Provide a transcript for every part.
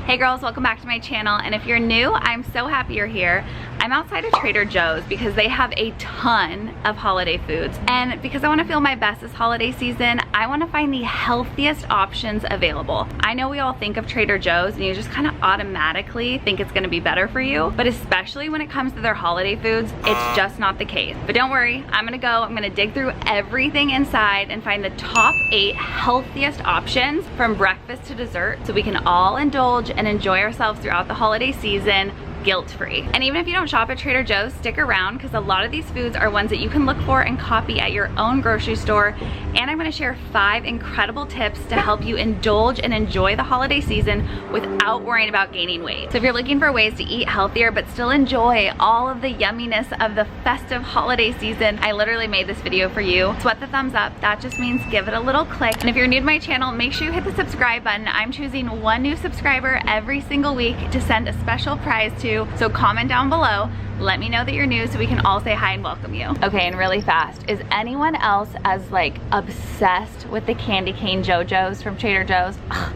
Hey girls, welcome back to my channel, and if you're new, I'm so happy you're here. I'm outside of Trader Joe's because they have a ton of holiday foods, and because I want to feel my best this holiday season, I want to find the healthiest options available. I know we all think of Trader Joe's and you just kind of automatically think it's going to be better for you, but especially when it comes to their holiday foods, it's just not the case. But don't worry, I'm going to dig through everything inside and find the top 8 healthiest options from breakfast to dessert so we can all indulge and enjoy ourselves throughout the holiday season guilt-free. And even if you don't shop at Trader Joe's, stick around because a lot of these foods are ones that you can look for and copy at your own grocery store. And I'm going to share 5 incredible tips to help you indulge and enjoy the holiday season without worrying about gaining weight. So if you're looking for ways to eat healthier but still enjoy all of the yumminess of the festive holiday season, I literally made this video for you. Sweat the thumbs up. That just means give it a little click. And if you're new to my channel, make sure you hit the subscribe button. I'm choosing 1 new subscriber every single week to send a special prize to. So comment down below, let me know that you're new so we can all say hi and welcome you. Okay, and really fast, is anyone else as like obsessed with the candy cane JoJo's from Trader Joe's? Ugh.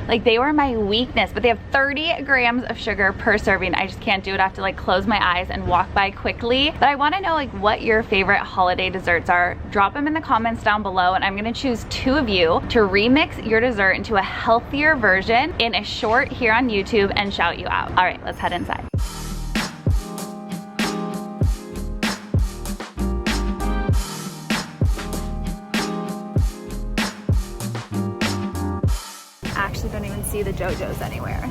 Like, they were my weakness, but they have 30 grams of sugar per serving. I just can't do it. I have to like close my eyes and walk by quickly. But I want to know like what your favorite holiday desserts are. Drop them in the comments down below, and I'm going to choose 2 of you to remix your dessert into a healthier version in a short here on YouTube and shout you out. All right, let's head inside. Don't even see the JoJo's anywhere.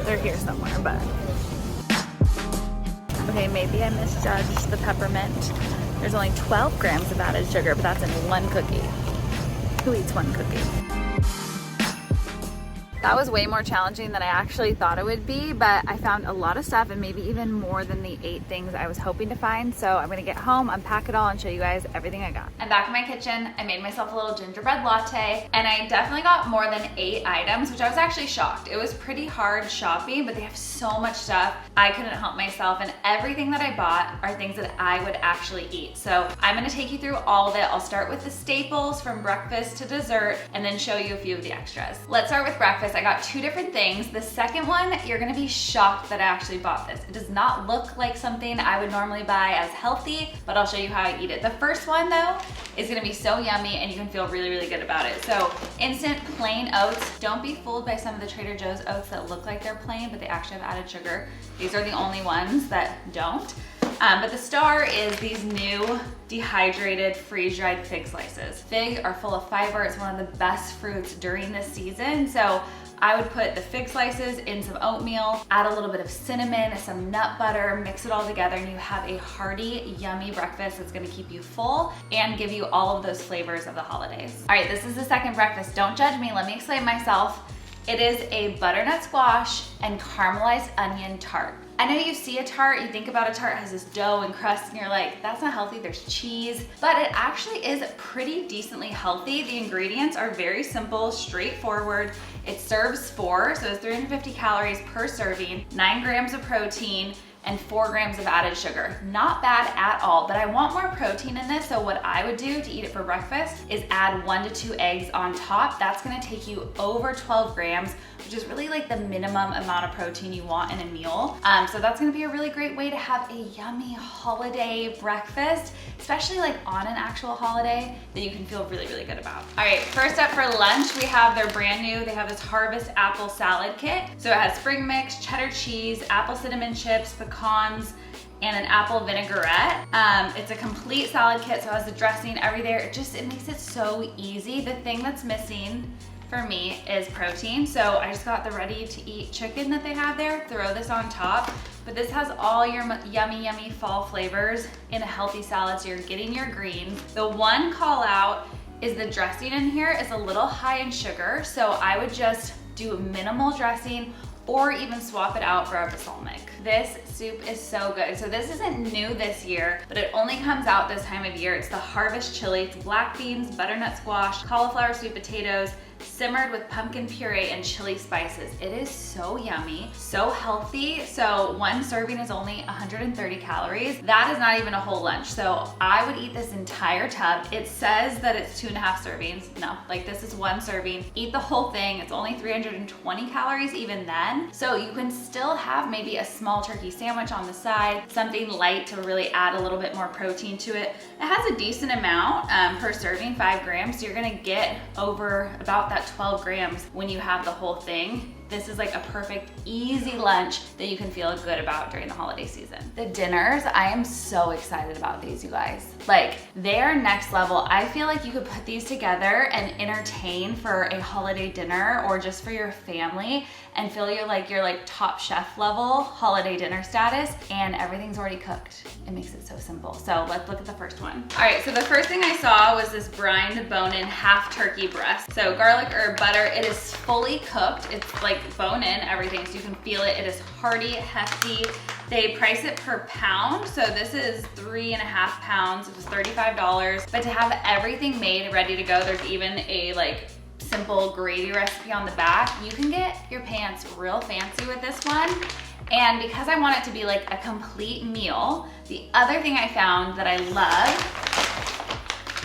They're here somewhere, but okay, maybe I misjudged the peppermint. There's only 12 grams of added sugar, but that's in 1 cookie. Who eats 1 cookie? That was way more challenging than I actually thought it would be, but I found a lot of stuff and maybe even more than the 8 things I was hoping to find. So I'm gonna get home, unpack it all, and show you guys everything I got. I'm back in my kitchen. I made myself a little gingerbread latte, and I definitely got more than 8 items, which I was actually shocked. It was pretty hard shopping, but they have so much stuff. I couldn't help myself, and everything that I bought are things that I would actually eat. So I'm gonna take you through all of it. I'll start with the staples from breakfast to dessert, and then show you a few of the extras. Let's start with breakfast. I got 2 different things. The second one, you're gonna be shocked that I actually bought this. It does not look like something I would normally buy as healthy, but I'll show you how I eat it. The first one though is gonna be so yummy and you can feel really, really good about it. So instant plain oats. Don't be fooled by some of the Trader Joe's oats that look like they're plain, but they actually have added sugar. These are the only ones that don't. But the star is these new dehydrated freeze-dried fig slices. Fig are full of fiber. It's one of the best fruits during this season. So I would put the fig slices in some oatmeal, add a little bit of cinnamon, some nut butter, mix it all together, and you have a hearty, yummy breakfast that's gonna keep you full and give you all of those flavors of the holidays. All right, this is the second breakfast. Don't judge me, let me explain myself. It is a butternut squash and caramelized onion tart. I know you see a tart, you think about a tart has this dough and crust, and you're like, that's not healthy, there's cheese. But it actually is pretty decently healthy. The ingredients are very simple, straightforward. It serves 4, so it's 350 calories per serving, 9 grams of protein, and 4 grams of added sugar. Not bad at all, but I want more protein in this, so what I would do to eat it for breakfast is add 1 to 2 eggs on top. That's gonna take you over 12 grams, which is really like the minimum amount of protein you want in a meal. So that's gonna be a really great way to have a yummy holiday breakfast, especially like on an actual holiday that you can feel really, really good about. All right, first up for lunch, we have their brand new, they have this Harvest Apple Salad Kit. So it has spring mix, cheddar cheese, apple cinnamon chips, pecans, and an apple vinaigrette. It's a complete salad kit, so it has the dressing, everything. It makes it so easy. The thing that's missing for me is protein, so I just got the ready to eat chicken that they have there. Throw this on top, but this has all your yummy, yummy fall flavors in a healthy salad, so you're getting your greens. The one call out is the dressing in here is a little high in sugar, so I would just do minimal dressing or even swap it out for a balsamic. This soup is so good. So this isn't new this year, but it only comes out this time of year. It's the Harvest Chili. It's black beans, butternut squash, cauliflower sweet potatoes, simmered with pumpkin puree and chili spices. It is so yummy, so healthy. So one serving is only 130 calories. That is not even a whole lunch. So I would eat this entire tub. It says that it's 2.5 servings. No, like this is one serving. Eat the whole thing. It's only 320 calories even then. So you can still have maybe a small turkey sandwich on the side, something light to really add a little bit more protein to it. It has a decent amount per serving, 5 grams. So you're gonna get over about that 12 grams when you have the whole thing. This is like a perfect, easy lunch that you can feel good about during the holiday season. The dinners, I am so excited about these, you guys. Like, they're next level. I feel like you could put these together and entertain for a holiday dinner or just for your family and feel you're like top chef level holiday dinner status, and everything's already cooked. It makes it so simple. So let's look at the first one. All right, so the first thing I saw was this brined bone-in half turkey breast. So garlic, herb, butter, it is fully cooked. It's like bone-in, everything, so you can feel it. It is hearty, hefty. They price it per pound, so this is 3.5 pounds. It was $35. But to have everything made, ready to go, there's even a like simple gravy recipe on the back. You can get your pants real fancy with this one. And because I want it to be like a complete meal, the other thing I found that I love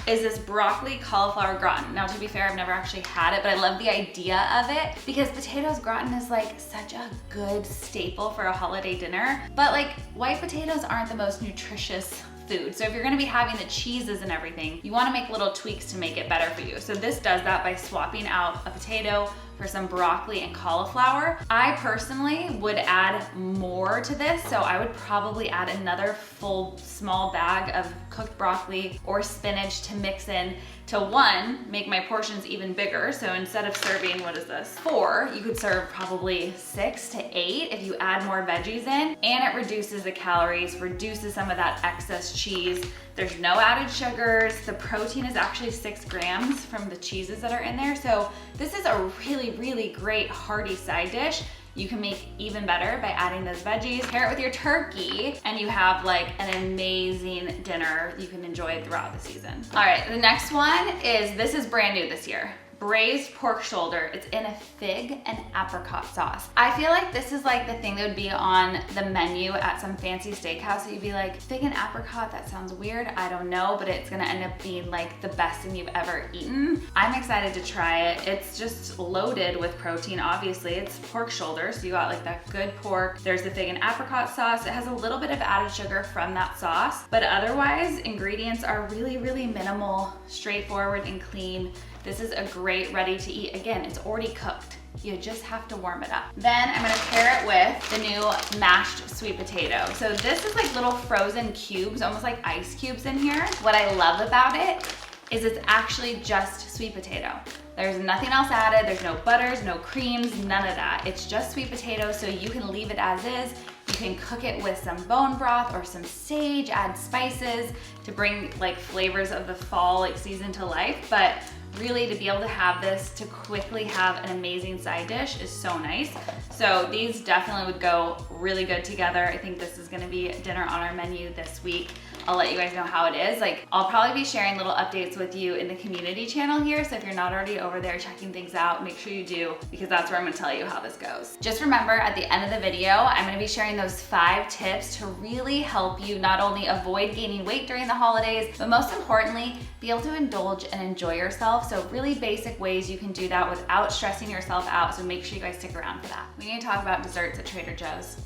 is this broccoli cauliflower gratin. Now, to be fair, I've never actually had it, but I love the idea of it because potatoes gratin is like such a good staple for a holiday dinner. But like, white potatoes aren't the most nutritious food. So if you're gonna be having the cheeses and everything, you wanna make little tweaks to make it better for you. So this does that by swapping out a potato for some broccoli and cauliflower. I personally would add more to this, so I would probably add another full small bag of cooked broccoli or spinach to mix in to, one, make my portions even bigger. So instead of serving, what is this, 4, you could serve probably 6 to 8 if you add more veggies in, and it reduces the calories, reduces some of that excess cheese. There's no added sugars. The protein is actually 6 grams from the cheeses that are in there. So this is a really, really great hearty side dish. You can make even better by adding those veggies, pair it with your turkey, and you have like an amazing dinner you can enjoy throughout the season. All right, the next one is, this is brand new this year. Braised pork shoulder. It's in a fig and apricot sauce. I feel like this is like the thing that would be on the menu at some fancy steakhouse that you'd be like, fig and apricot, that sounds weird, I don't know, but it's gonna end up being like the best thing you've ever eaten. I'm excited to try it. It's just loaded with protein, obviously. It's pork shoulder, so you got like that good pork. There's the fig and apricot sauce. It has a little bit of added sugar from that sauce, but otherwise, ingredients are really, really minimal, straightforward and clean. This is a great ready to eat. Again, it's already cooked. You just have to warm it up. Then I'm gonna pair it with the new mashed sweet potato. So this is like little frozen cubes, almost like ice cubes in here. What I love about it is it's actually just sweet potato. There's nothing else added. There's no butters, no creams, none of that. It's just sweet potato, so you can leave it as is. You can cook it with some bone broth or some sage, add spices to bring like flavors of the fall like season to life. But really, to be able to have this, to quickly have an amazing side dish is so nice. So these definitely would go really good together. I think this is gonna be dinner on our menu this week. I'll let you guys know how it is. Like, I'll probably be sharing little updates with you in the community channel here. So if you're not already over there checking things out, make sure you do, because that's where I'm gonna tell you how this goes. Just remember, at the end of the video, I'm gonna be sharing those 5 tips to really help you not only avoid gaining weight during the holidays, but most importantly, be able to indulge and enjoy yourself. So really basic ways you can do that without stressing yourself out. So make sure you guys stick around for that. We need to talk about desserts at Trader Joe's.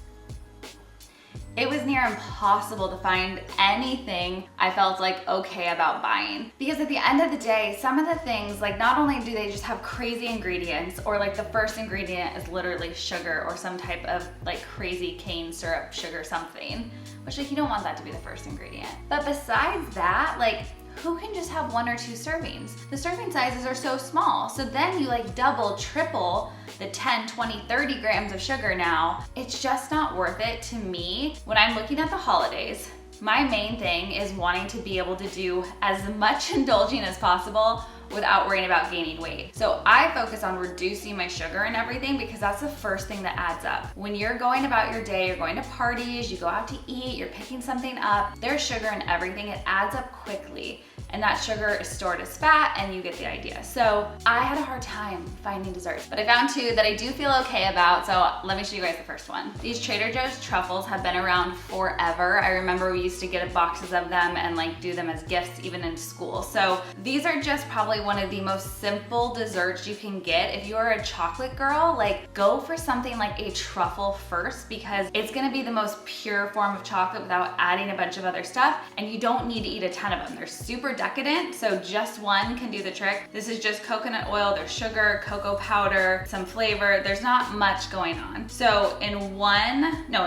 It was near impossible to find anything I felt like okay about buying. Because at the end of the day, some of the things, like, not only do they just have crazy ingredients, or like the first ingredient is literally sugar or some type of like crazy cane syrup sugar something, which like you don't want that to be the first ingredient. But besides that, like, who can just have 1 or 2 servings? The serving sizes are so small. So then you like double, triple the 10, 20, 30 grams of sugar now. It's just not worth it to me. When I'm looking at the holidays, my main thing is wanting to be able to do as much indulging as possible without worrying about gaining weight. So I focus on reducing my sugar and everything, because that's the first thing that adds up. When you're going about your day, you're going to parties, you go out to eat, you're picking something up, there's sugar in everything, it adds up quickly. and that sugar is stored as fat, and you get the idea. So I had a hard time finding desserts, but I found two that I do feel okay about, so let me show you guys the first one. These Trader Joe's truffles have been around forever. I remember we used to get boxes of them and like do them as gifts even in school. So these are just probably one of the most simple desserts you can get. If you are a chocolate girl, like go for something like a truffle first, because it's gonna be the most pure form of chocolate without adding a bunch of other stuff, and you don't need to eat a ton of them. They're super decadent, so just one can do the trick. This is just coconut oil, there's sugar, cocoa powder, some flavor. There's not much going on. So in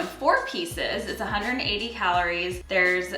4 pieces, it's 180 calories. There's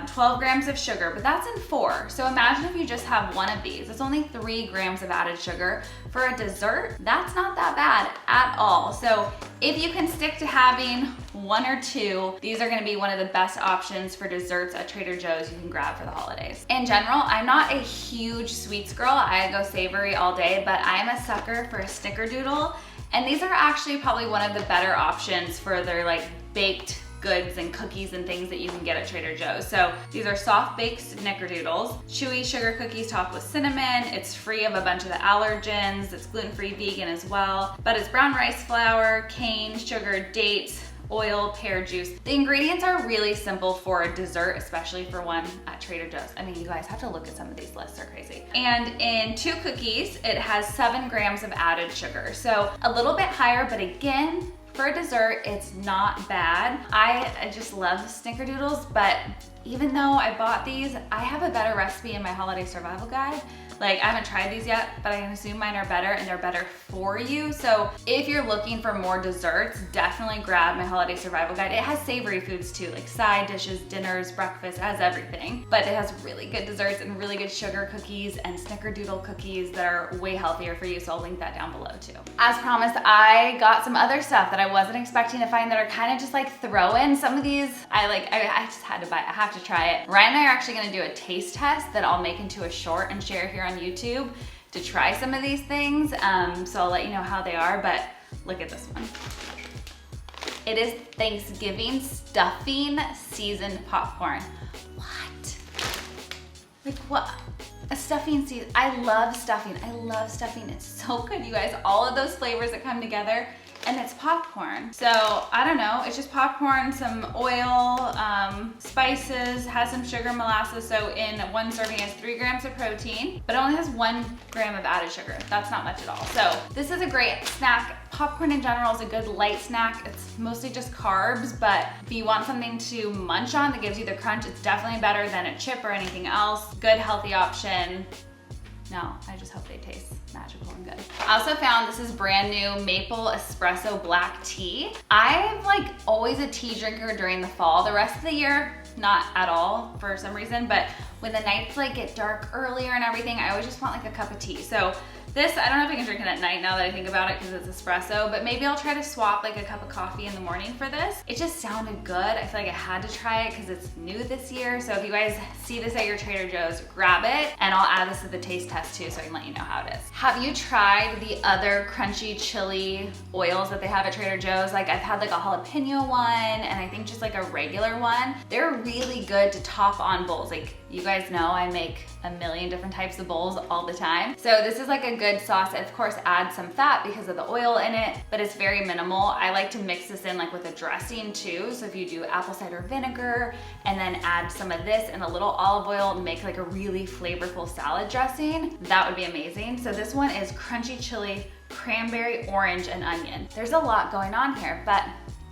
12 grams of sugar, but that's in 4. So imagine if you just have one of these. It's only 3 grams of added sugar. For a dessert, that's not that bad at all. So if you can stick to having 1 or 2, these are gonna be one of the best options for desserts at Trader Joe's you can grab for the holidays. In general, I'm not a huge sweets girl. I go savory all day, but I'm a sucker for a snickerdoodle. And these are actually probably one of the better options for their like baked goods and cookies and things that you can get at Trader Joe's. So these are soft baked snickerdoodles, chewy sugar cookies topped with cinnamon. It's free of a bunch of the allergens. It's gluten-free, vegan as well, but it's brown rice flour, cane, sugar, dates, oil, pear juice. The ingredients are really simple for a dessert, especially for one at Trader Joe's. I mean, you guys have to look at some of these lists, they're crazy. And in 2 cookies, it has 7 grams of added sugar. So a little bit higher, but again, for a dessert, it's not bad. I just love snickerdoodles, but even though I bought these, I have a better recipe in my holiday survival guide. Like, I haven't tried these yet, but I can assume mine are better and they're better for you. So if you're looking for more desserts, definitely grab my holiday survival guide. It has savory foods too, like side dishes, dinners, breakfast, it has everything. But it has really good desserts and really good sugar cookies and snickerdoodle cookies that are way healthier for you, so I'll link that down below too. As promised, I got some other stuff that I wasn't expecting to find that are kind of just like throw-in. Some of these, I just had to buy it. I have to try it. Ryan and I are actually gonna do a taste test that I'll make into a short and share here on YouTube to try some of these things. So I'll let you know how they are, but look at this one. It is Thanksgiving stuffing seasoned popcorn. What? Like what? A stuffing season. I love stuffing. I love stuffing. It's so good, you guys. All of those flavors that come together. And it's popcorn. So I don't know, it's just popcorn, some oil, spices, has some sugar, molasses. So in one serving it has 3 grams of protein, but it only has 1 gram of added sugar. That's not much at all. So this is a great snack. Popcorn in general is a good light snack. It's mostly just carbs, but if you want something to munch on that gives you the crunch, it's definitely better than a chip or anything else. Good, healthy option. No, I just hope they taste magical and good. I also found this is brand new maple espresso black tea. I'm like always a tea drinker during the fall. The rest of the year, not at all for some reason, but when the nights like get dark earlier and everything, I always just want like a cup of tea. So this, I don't know if I can drink it at night now that I think about it because it's espresso, but maybe I'll try to swap like a cup of coffee in the morning for this. It just sounded good. I feel like I had to try it because it's new this year. So if you guys see this at your Trader Joe's, grab it, and I'll add this to the taste test too so I can let you know how it is. Have you tried the other crunchy chili oils that they have at Trader Joe's? Like I've had like a jalapeno one and I think just like a regular one. They're really good to top on bowls. Like you guys know I make a million different types of bowls all the time. So this is like a good sauce. Of course, add some fat because of the oil in it, but it's very minimal. I like to mix this in like with a dressing too. So if you do apple cider vinegar and then add some of this and a little olive oil and make like a really flavorful salad dressing, that would be amazing. So this one is crunchy chili, cranberry, orange, and onion. There's a lot going on here, but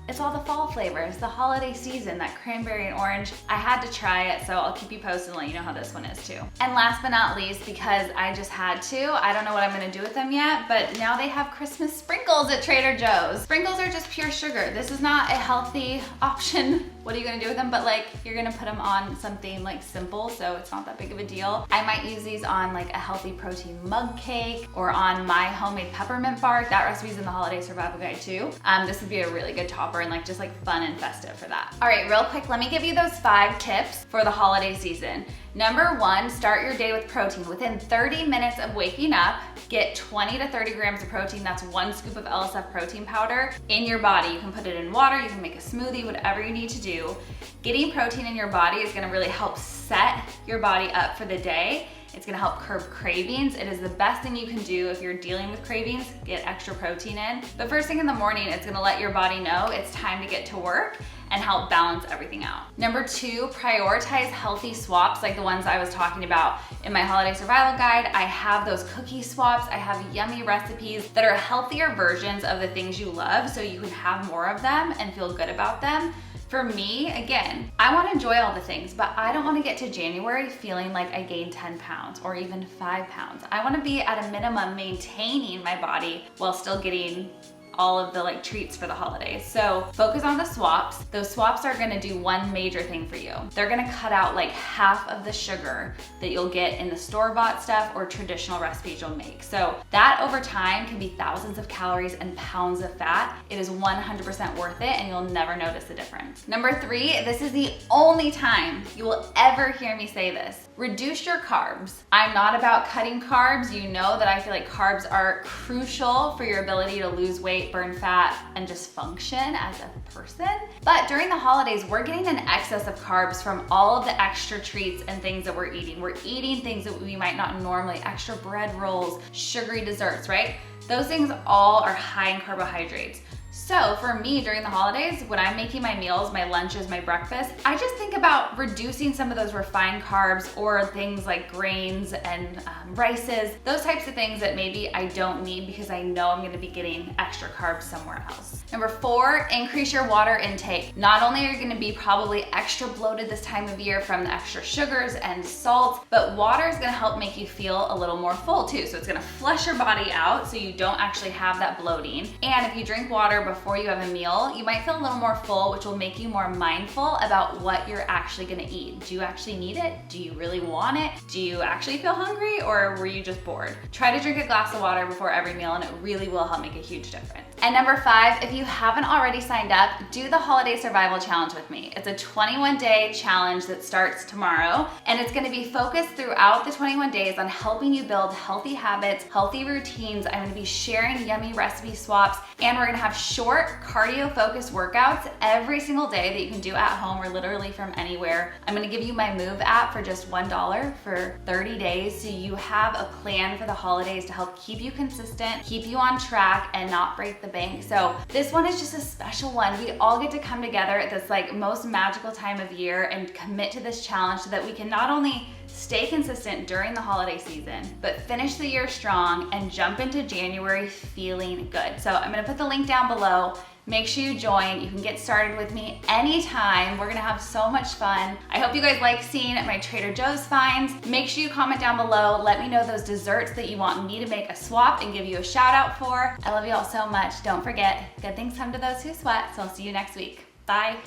it's all the fall flavors, the holiday season, that cranberry and orange. I had to try it, so I'll keep you posted and let you know how this one is too. And last but not least, because I just had to, I don't know what I'm gonna do with them yet, but now they have Christmas sprinkles at Trader Joe's. Sprinkles are just pure sugar. This is not a healthy option. What are you gonna do with them? But like, you're gonna put them on something like simple, so it's not that big of a deal. I might use these on like a healthy protein mug cake or on my homemade peppermint bark. That recipe's in the holiday survival guide too. This would be a really good topper and like just like fun and festive for that. All right, real quick, let me give you those 5 tips for the holiday season. Number 1, start your day with protein. Within 30 minutes of waking up, get 20 to 30 grams of protein. That's 1 scoop of LSF protein powder in your body. You can put it in water, you can make a smoothie, whatever you need to do. Getting protein in your body is gonna really help set your body up for the day. It's gonna help curb cravings. It is the best thing you can do if you're dealing with cravings, get extra protein in. But first thing in the morning, it's gonna let your body know it's time to get to work and help balance everything out. Number 2, prioritize healthy swaps like the ones I was talking about in my holiday survival guide. I have those cookie swaps. I have yummy recipes that are healthier versions of the things you love so you can have more of them and feel good about them. For me, again, I wanna enjoy all the things, but I don't wanna get to January feeling like I gained 10 pounds or even 5 pounds. I wanna be at a minimum maintaining my body while still getting all of the treats for the holidays. So focus on the swaps. Those swaps are gonna do one major thing for you. They're gonna cut out half of the sugar that you'll get in the store-bought stuff or traditional recipes you'll make. So that over time can be thousands of calories and pounds of fat. It is 100% worth it and you'll never notice the difference. Number 3, this is the only time you will ever hear me say this. Reduce your carbs. I'm not about cutting carbs. You know that I feel like carbs are crucial for your ability to lose weight, burn fat, and just function as a person. But during the holidays, we're getting an excess of carbs from all of the extra treats and things that we're eating. We're eating things that we might not normally, extra bread rolls, sugary desserts, right? Those things all are high in carbohydrates. So for me during the holidays, when I'm making my meals, my lunches, my breakfast, I just think about reducing some of those refined carbs or things like grains and rices, those types of things that maybe I don't need because I know I'm gonna be getting extra carbs somewhere else. Number 4, increase your water intake. Not only are you gonna be probably extra bloated this time of year from the extra sugars and salts, but water is gonna help make you feel a little more full too. So it's gonna flush your body out so you don't actually have that bloating. And if you drink water before you have a meal, you might feel a little more full, which will make you more mindful about what you're actually gonna eat. Do you actually need it? Do you really want it? Do you actually feel hungry, or were you just bored? Try to drink a glass of water before every meal and it really will help make a huge difference. And number 5, if you haven't already signed up, do the Holiday Survival Challenge with me. It's a 21-day challenge that starts tomorrow, and it's gonna be focused throughout the 21 days on helping you build healthy habits, healthy routines. I'm gonna be sharing yummy recipe swaps, and we're gonna have short cardio-focused workouts every single day that you can do at home or literally from anywhere. I'm gonna give you my Move app for just $1 for 30 days, so you have a plan for the holidays to help keep you consistent, keep you on track, and not break the bank. So this one is just a special one. We all get to come together at this most magical time of year and commit to this challenge so that we can not only stay consistent during the holiday season, but finish the year strong and jump into January feeling good. So I'm gonna put the link down below. Make sure you join. You can get started with me anytime. We're gonna have so much fun. I hope you guys like seeing my Trader Joe's finds. Make sure you comment down below. Let me know those desserts that you want me to make a swap and give you a shout out for. I love you all so much. Don't forget, good things come to those who sweat, so I'll see you next week. Bye.